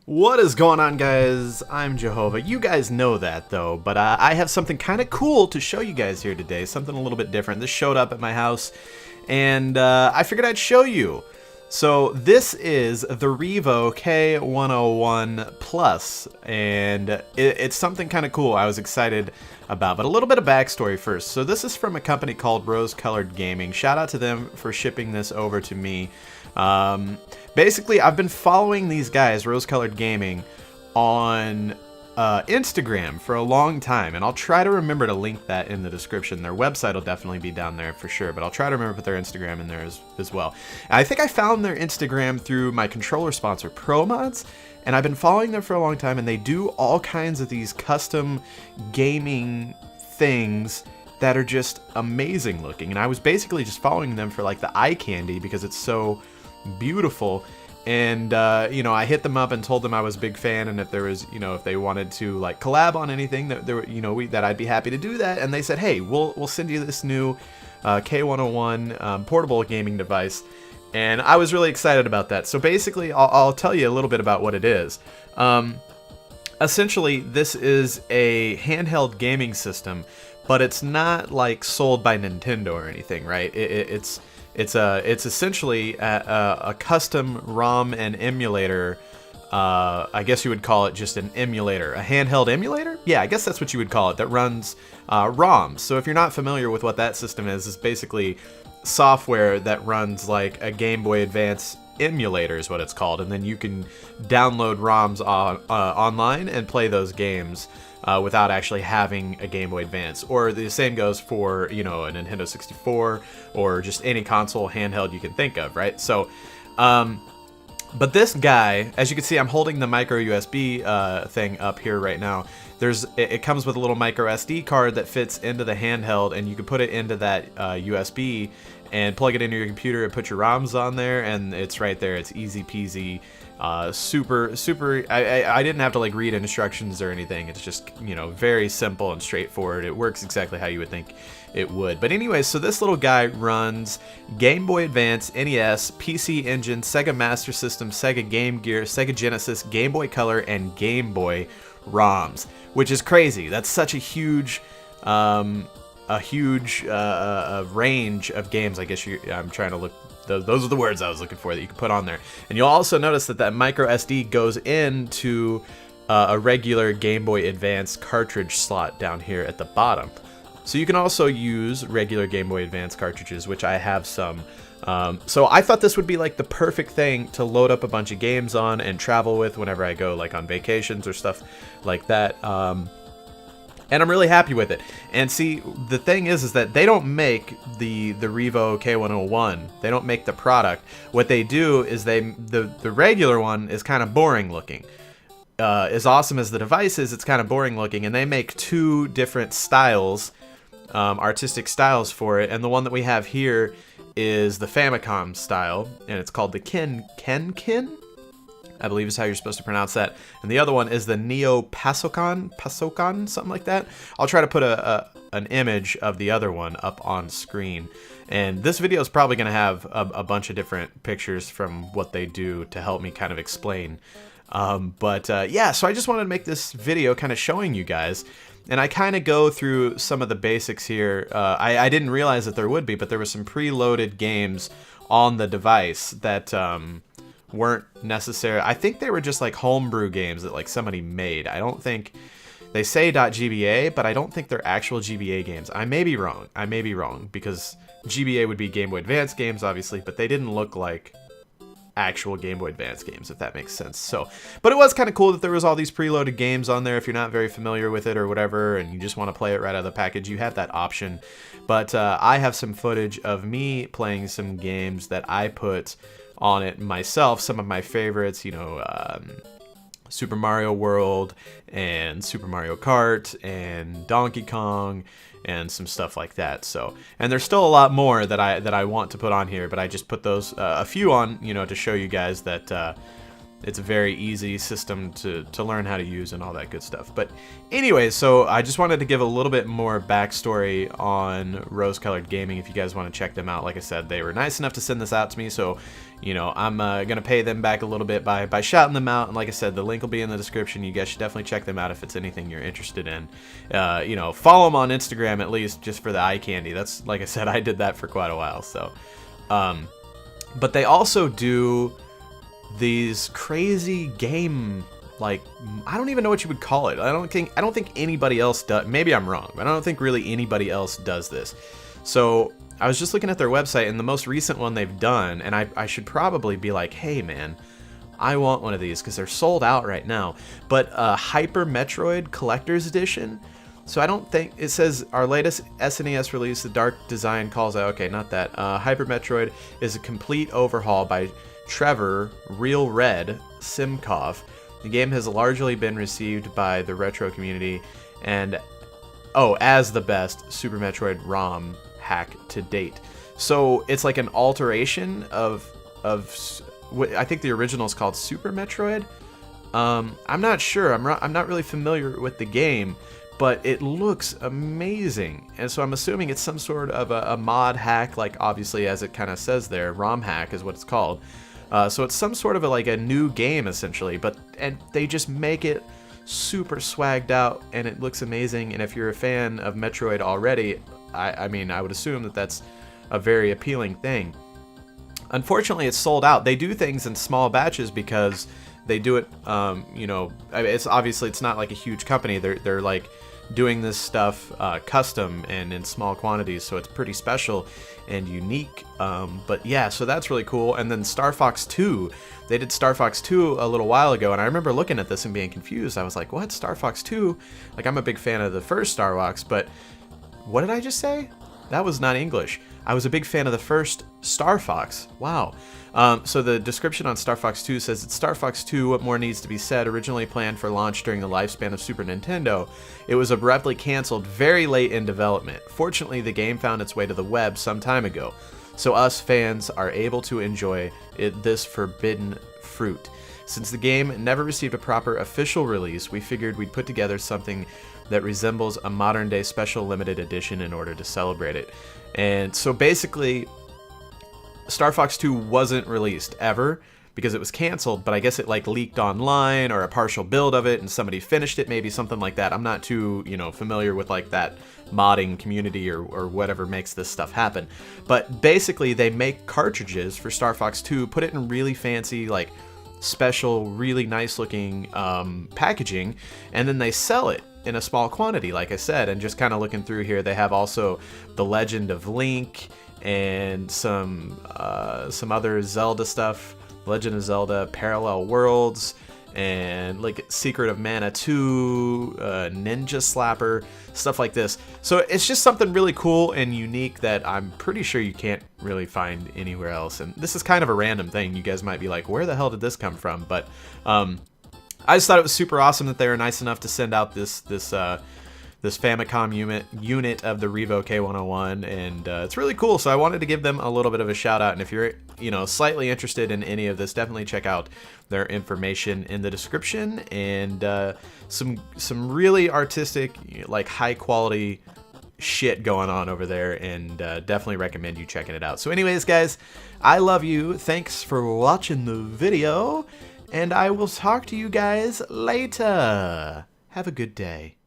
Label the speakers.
Speaker 1: What is going on, guys? I'm Jahova. You guys know that, though, but I have something kind of cool to show you guys here today. Something a little bit different. This showed up at my house, and I figured I'd show you. So this is the Revo K101 Plus, and it's something kind of cool I was excited about. But a little bit of backstory first. So this is from a company called Rose Colored Gaming. Shout out to them for shipping this over to me. Basically, I've been following these guys, Rose Colored Gaming, on Instagram for a long time, and I'll try to remember to link that in the description. Their website will definitely be down there for sure, but I'll try to remember to put their Instagram in there as well. And I think I found their Instagram through my controller sponsor, ProMods, and I've been following them for a long time, and they do all kinds of these custom gaming things that are just amazing looking. And I was basically just following them for like the eye candy because it's so beautiful. And you know, I hit them up and told them I was a big fan, and if there was, you know, if they wanted to like collab on anything, that there were, you know, that I'd be happy to do that. And they said, hey, we'll send you this new K101 portable gaming device. And I was really excited about that. So basically, I'll tell you a little bit about what it is. Essentially, this is a handheld gaming system, but it's not like sold by Nintendo or anything, right? It's essentially a custom ROM and emulator. I guess you would call it just an emulator, a handheld emulator. Yeah, I guess that's what you would call it. That runs ROMs. So if you're not familiar with what that system is, it's basically software that runs like a Game Boy Advance emulator is what it's called, and then you can download ROMs online and play those games without actually having a Game Boy Advance. Or the same goes for, you know, a Nintendo 64 or just any console handheld you can think of, right? So, but this guy, as you can see, I'm holding the micro USB thing up here right now. It comes with a little micro SD card that fits into the handheld, and you can put it into that USB and plug it into your computer and put your ROMs on there, and it's right there. It's easy peasy. Super. I didn't have to like read instructions or anything. It's just, you know, very simple and straightforward. It works exactly how you would think it would. But anyways, so this little guy runs Game Boy Advance, NES, PC Engine, Sega Master System, Sega Game Gear, Sega Genesis, Game Boy Color, and Game Boy ROMs, which is crazy. That's such a huge range of games. I guess I'm trying to look. Those are the words I was looking for that you can put on there. And you'll also notice that micro SD goes into a regular Game Boy Advance cartridge slot down here at the bottom. So you can also use regular Game Boy Advance cartridges, which I have some. So I thought this would be like the perfect thing to load up a bunch of games on and travel with whenever I go like on vacations or stuff like that. And I'm really happy with it. And see, the thing is that they don't make the Revo K101. They don't make the product. What they do is the regular one is kind of boring looking. As awesome as the device is, it's kind of boring looking. And they make two different styles, artistic styles for it. And the one that we have here is the Famicom style, and it's called the Ken, I believe is how you're supposed to pronounce that. And the other one is the Neo Pasocon, something like that. I'll try to put an image of the other one up on screen. And this video is probably going to have a bunch of different pictures from what they do to help me kind of explain. Yeah, so I just wanted to make this video kind of showing you guys. And I kind of go through some of the basics here. I didn't realize that there would be, but there were some preloaded games on the device that weren't necessary. I think they were just like homebrew games that like somebody made. I don't think they say .gba, but I don't think they're actual GBA games. I may be wrong because GBA would be Game Boy Advance games, obviously, but they didn't look like actual Game Boy Advance games, if that makes sense. So, but it was kind of cool that there was all these preloaded games on there. If you're not very familiar with it or whatever, and you just want to play it right out of the package, you have that option. But I have some footage of me playing some games that I put on it myself. Some of my favorites, you know, Super Mario World and Super Mario Kart and Donkey Kong and some stuff like that. So, and there's still a lot more that I want to put on here, but I just put those a few on, you know, to show you guys that it's a very easy system to learn how to use and all that good stuff. But anyway, so I just wanted to give a little bit more backstory on Rose Colored Gaming if you guys want to check them out. Like I said, they were nice enough to send this out to me, so you know, I'm gonna pay them back a little bit by shouting them out. And like I said, the link will be in the description. You guys should definitely check them out if it's anything you're interested in. You know, follow them on Instagram at least, just for the eye candy. That's, like I said, I did that for quite a while. So but they also do these crazy game, like, I don't even know what you would call it. I don't think anybody else does. Maybe I'm wrong, but I don't think really anybody else does this. So I was just looking at their website, and the most recent one they've done, and I should probably be like, hey man, I want one of these because they're sold out right now. But Hyper Metroid Collector's Edition. So I don't think it says our latest SNES release, the dark design calls out. Okay, not that. Hyper Metroid is a complete overhaul by Trevor Real Red Simkov. The game has largely been received by the retro community and as the best Super Metroid ROM hack to date. So it's like an alteration of I think the original is called Super Metroid. I'm not sure. I'm not really familiar with the game, but it looks amazing. And so I'm assuming it's some sort of a mod hack, like obviously as it kind of says there, ROM hack is what it's called. So it's some sort of a new game essentially, and they just make it super swagged out and it looks amazing. And if you're a fan of Metroid already, I mean, I would assume that that's a very appealing thing. Unfortunately, it's sold out. They do things in small batches because they do it, you know, it's obviously, it's not like a huge company. They're like doing this stuff custom and in small quantities, so it's pretty special and unique. But yeah, so that's really cool. And then Star Fox 2, they did Star Fox 2 a little while ago, and I remember looking at this and being confused. I was like, what, Star Fox 2? Like, I'm a big fan of the first Star Fox, but what did I just say? That was not English. I was a big fan of the first Star Fox. Wow. So the description on Star Fox 2 says, it's Star Fox 2, what more needs to be said? Originally planned for launch during the lifespan of Super Nintendo, it was abruptly canceled very late in development. Fortunately, the game found its way to the web some time ago, so us fans are able to enjoy this forbidden fruit. Since the game never received a proper official release, we figured we'd put together something that resembles a modern-day special limited edition in order to celebrate it. And so basically, Star Fox 2 wasn't released ever because it was canceled, but I guess it like leaked online or a partial build of it and somebody finished it, maybe something like that. I'm not too, you know, familiar with like that modding community or whatever makes this stuff happen. But basically, they make cartridges for Star Fox 2, put it in really fancy, like special, really nice looking packaging, and then they sell it in a small quantity, like I said. And just kind of looking through here, they have also The Legend of Link and some other Zelda stuff, Legend of Zelda Parallel Worlds, and like Secret of Mana 2, Ninja Slapper, stuff like this. So it's just something really cool and unique that I'm pretty sure you can't really find anywhere else. And this is kind of a random thing. You guys might be like, where the hell did this come from? But I just thought it was super awesome that they were nice enough to send out this Famicom unit of the Revo K101, and it's really cool. So I wanted to give them a little bit of a shout out. And if you're, you know, slightly interested in any of this, definitely check out their information in the description. And some really artistic, like high quality shit going on over there, and definitely recommend you checking it out. So anyways, guys, I love you. Thanks for watching the video, and I will talk to you guys later. Have a good day.